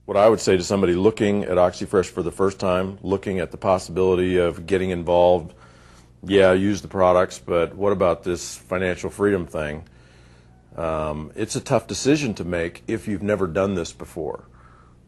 What I would say to somebody looking at Oxyfresh for the first time, looking at the possibility of getting involved, yeah, use the products, but what about this financial freedom thing? It's a tough decision to make if you've never done this before.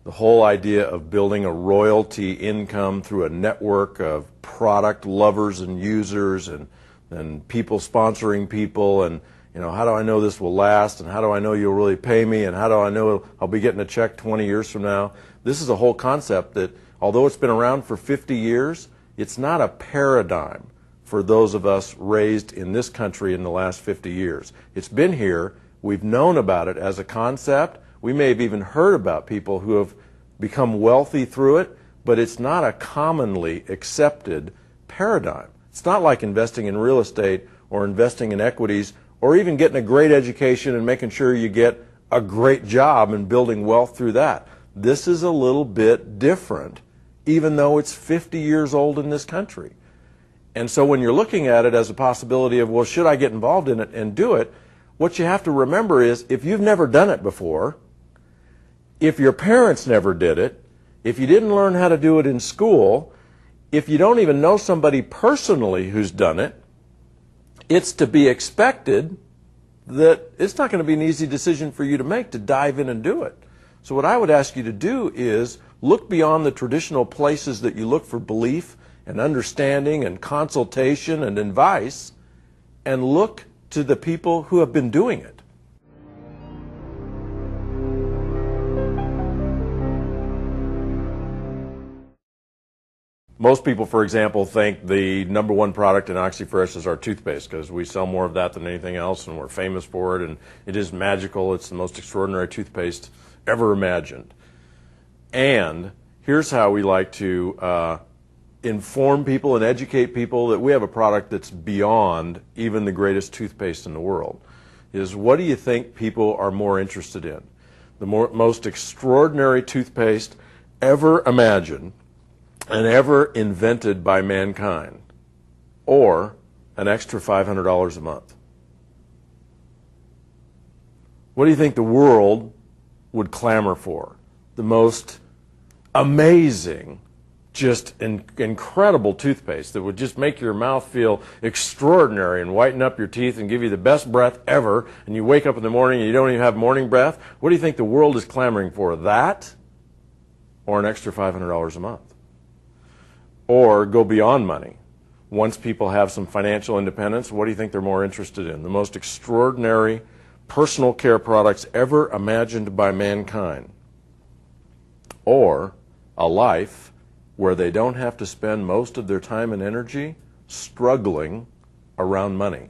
The whole idea of building a royalty income through a network of product lovers and users and people sponsoring people, and how do I know this will last, and how do I know you'll really pay me, and how do I know I'll be getting a check 20 years from now? This is a whole concept that, although it's been around for 50 years, it's not a paradigm for those of us raised in this country in the last 50 years. It's been here. We've known about it as a concept. We may have even heard about people who have become wealthy through it, but it's not a commonly accepted paradigm. It's not like investing in real estate or investing in equities or even getting a great education and making sure you get a great job and building wealth through that. This is a little bit different, even though it's 50 years old in this country. And so when you're looking at it as a possibility of, well, should I get involved in it and do it, what you have to remember is, if you've never done it before, if your parents never did it, if you didn't learn how to do it in school, if you don't even know somebody personally who's done it, it's to be expected that it's not going to be an easy decision for you to make to dive in and do it. So what I would ask you to do is look beyond the traditional places that you look for belief and understanding and consultation and advice, and look to the people who have been doing it. Most people, for example, think the #1 product in Oxyfresh is our toothpaste, because we sell more of that than anything else and we're famous for it, and it is magical. It's the most extraordinary toothpaste ever imagined. And here's how we like to inform people and educate people that we have a product that's beyond even the greatest toothpaste in the world. Is, what do you think people are more interested in? The most extraordinary toothpaste ever imagined and ever invented by mankind, or an extra $500 a month? What do you think the world would clamor for? The most amazing, just incredible toothpaste that would just make your mouth feel extraordinary and whiten up your teeth and give you the best breath ever, and you wake up in the morning and you don't even have morning breath? What do you think the world is clamoring for? That, or an extra $500 a month? Or go beyond money. Once people have some financial independence, what do you think they're more interested in? The most extraordinary personal care products ever imagined by mankind, or a life where they don't have to spend most of their time and energy struggling around money,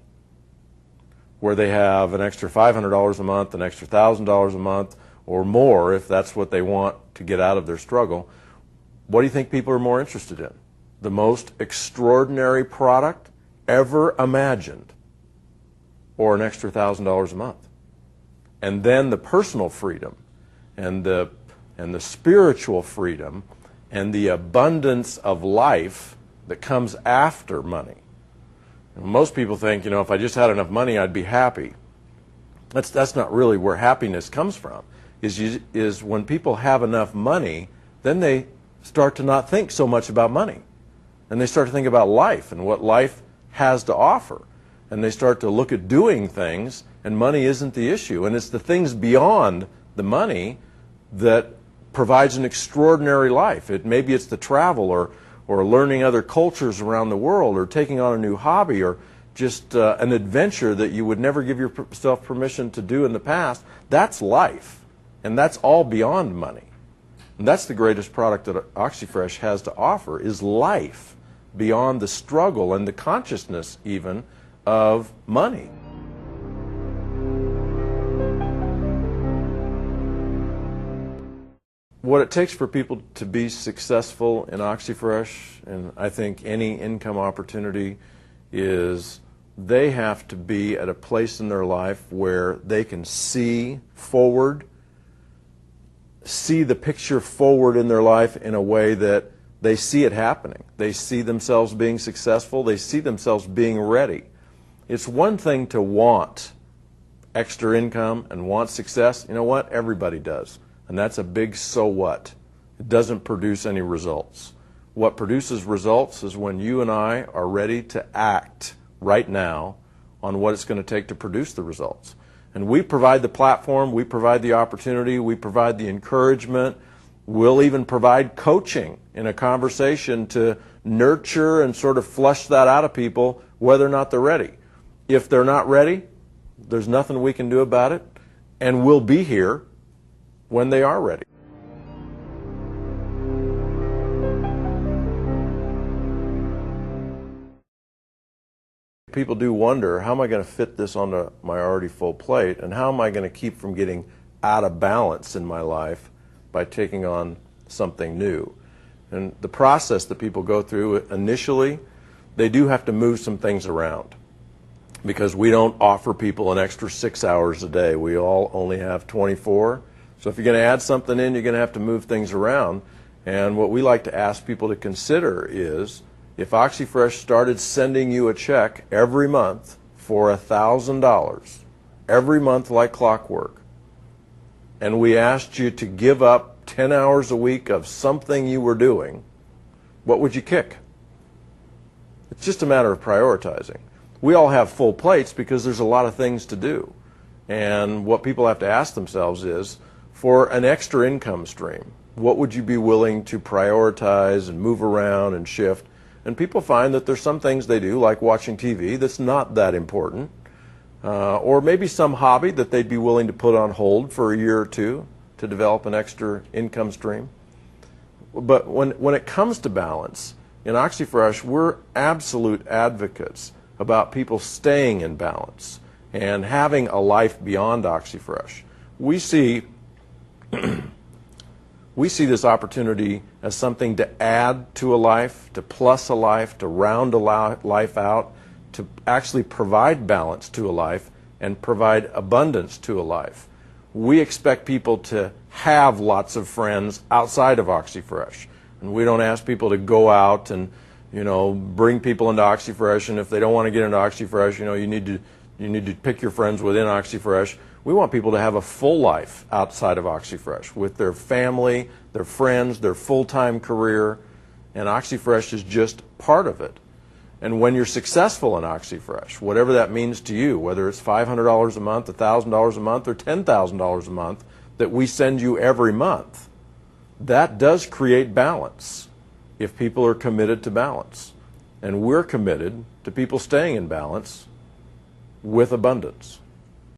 where they have an extra $500 a month, an extra $1,000 a month, or more if that's what they want to get out of their struggle. What do you think people are more interested in? The most extraordinary product ever imagined, or an extra $1,000 a month? And then the personal freedom and the spiritual freedom and the abundance of life that comes after money. And most people think, if I just had enough money, I'd be happy. That's not really where happiness comes from. Is when people have enough money, then they start to not think so much about money. And they start to think about life and what life has to offer. And they start to look at doing things, and money isn't the issue. And it's the things beyond the money that provides an extraordinary life. Maybe it's the travel, or learning other cultures around the world, or taking on a new hobby, or just an adventure that you would never give yourself permission to do in the past. That's life. And that's all beyond money. And that's the greatest product that Oxyfresh has to offer, is life beyond the struggle and the consciousness even of money. What it takes for people to be successful in Oxyfresh, and I think any income opportunity, is they have to be at a place in their life where they can see forward, see the picture forward in their life in a way that they see it happening. They see themselves being successful. They see themselves being ready. It's one thing to want extra income and want success. You know what? Everybody does. And that's a big so what. It doesn't produce any results. What produces results is when you and I are ready to act right now on what it's going to take to produce the results. And we provide the platform, we provide the opportunity, we provide the encouragement. We'll even provide coaching in a conversation to nurture and sort of flush that out of people whether or not they're ready. If they're not ready, there's nothing we can do about it, and we'll be here when they are ready. People do wonder, how am I going to fit this onto my already full plate, and how am I going to keep from getting out of balance in my life by taking on something new? And the process that people go through initially, they do have to move some things around, because we don't offer people an extra 6 hours a day. We all only have 24. So if you're going to add something in, you're going to have to move things around. And what we like to ask people to consider is, if Oxyfresh started sending you a check every month for $1,000, every month like clockwork, and we asked you to give up 10 hours a week of something you were doing, what would you kick? It's just a matter of prioritizing. We all have full plates because there's a lot of things to do. And what people have to ask themselves is, for an extra income stream, what would you be willing to prioritize and move around and shift? And people find that there's some things they do, like watching TV, that's not that important. Or maybe some hobby that they'd be willing to put on hold for a year or two to develop an extra income stream. But when it comes to balance, in Oxyfresh, we're absolute advocates about people staying in balance and having a life beyond Oxyfresh. We see this opportunity as something to add to a life, to plus a life, to round a life out, to actually provide balance to a life and provide abundance to a life. We expect people to have lots of friends outside of Oxyfresh. And we don't ask people to go out and, bring people into Oxyfresh, and if they don't want to get into Oxyfresh, you need to pick your friends within Oxyfresh. We want people to have a full life outside of Oxyfresh with their family, their friends, their full-time career, and Oxyfresh is just part of it. And when you're successful in Oxyfresh, whatever that means to you, whether it's $500 a month, $1,000 a month, or $10,000 a month that we send you every month, that does create balance if people are committed to balance. And we're committed to people staying in balance with abundance.